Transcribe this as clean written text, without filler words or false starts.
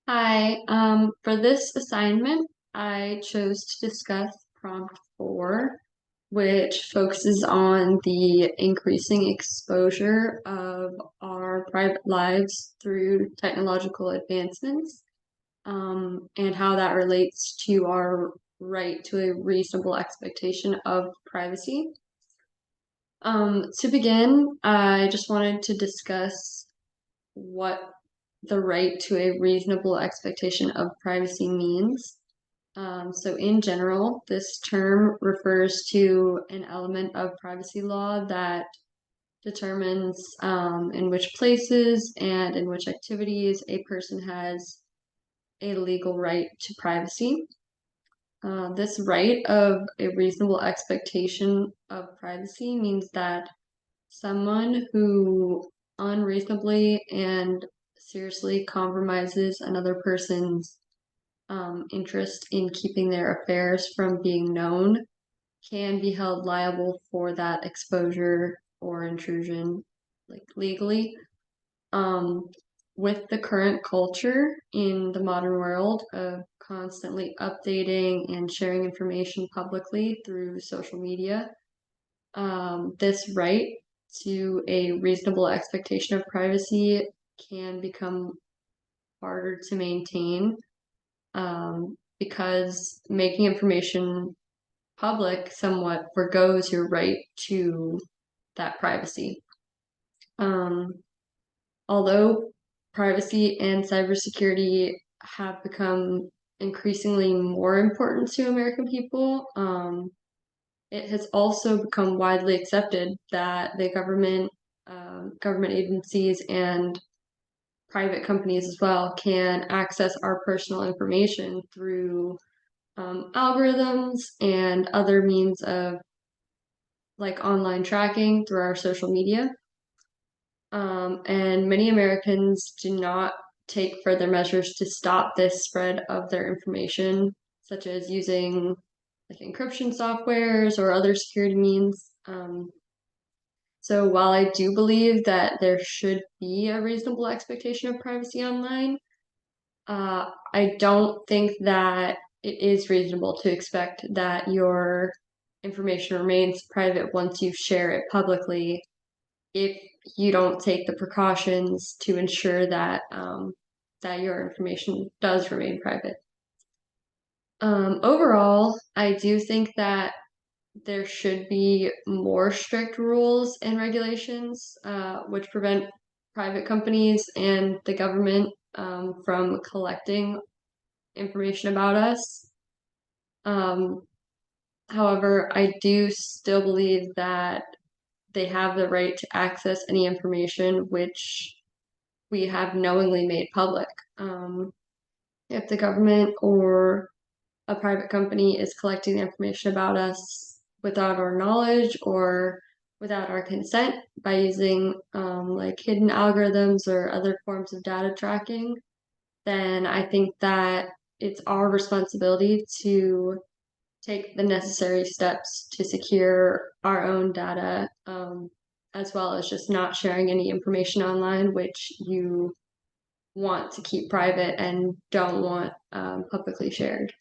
Hi, for this assignment, I chose to discuss prompt 4, which focuses on the increasing exposure of our private lives through technological advancements, and how that relates to our right to a reasonable expectation of privacy. To begin, I just wanted to discuss what the right to a reasonable expectation of privacy means. So, in general, this term refers to an element of privacy law that determines in which places and in which activities a person has a legal right to privacy. This right of a reasonable expectation of privacy means that someone who unreasonably and seriously compromises another person's interest in keeping their affairs from being known can be held liable for that exposure or intrusion, like legally. Um, with the current culture in the modern world of constantly updating and sharing information publicly through social media, this right to a reasonable expectation of privacy can become harder to maintain because making information public somewhat forgoes your right to that privacy. Um, although privacy and cybersecurity have become increasingly more important to American people, it has also become widely accepted that the government agencies, and private companies as well can access our personal information through algorithms and other means of like online tracking through our social media. And many Americans do not take further measures to stop this spread of their information, such as using like encryption softwares or other security means. So while I do believe that there should be a reasonable expectation of privacy online, I don't think that it is reasonable to expect that your information remains private once you share it publicly if you don't take the precautions to ensure that that your information does remain private. Overall, I do think that there should be more strict rules and regulations which prevent private companies and the government from collecting information about us. Um, however, I do still believe that they have the right to access any information which we have knowingly made public. If the government or a private company is collecting information about us without our knowledge or without our consent by using like hidden algorithms or other forms of data tracking, then I think that it's our responsibility to take the necessary steps to secure our own data, as well as just not sharing any information online which you want to keep private and don't want publicly shared.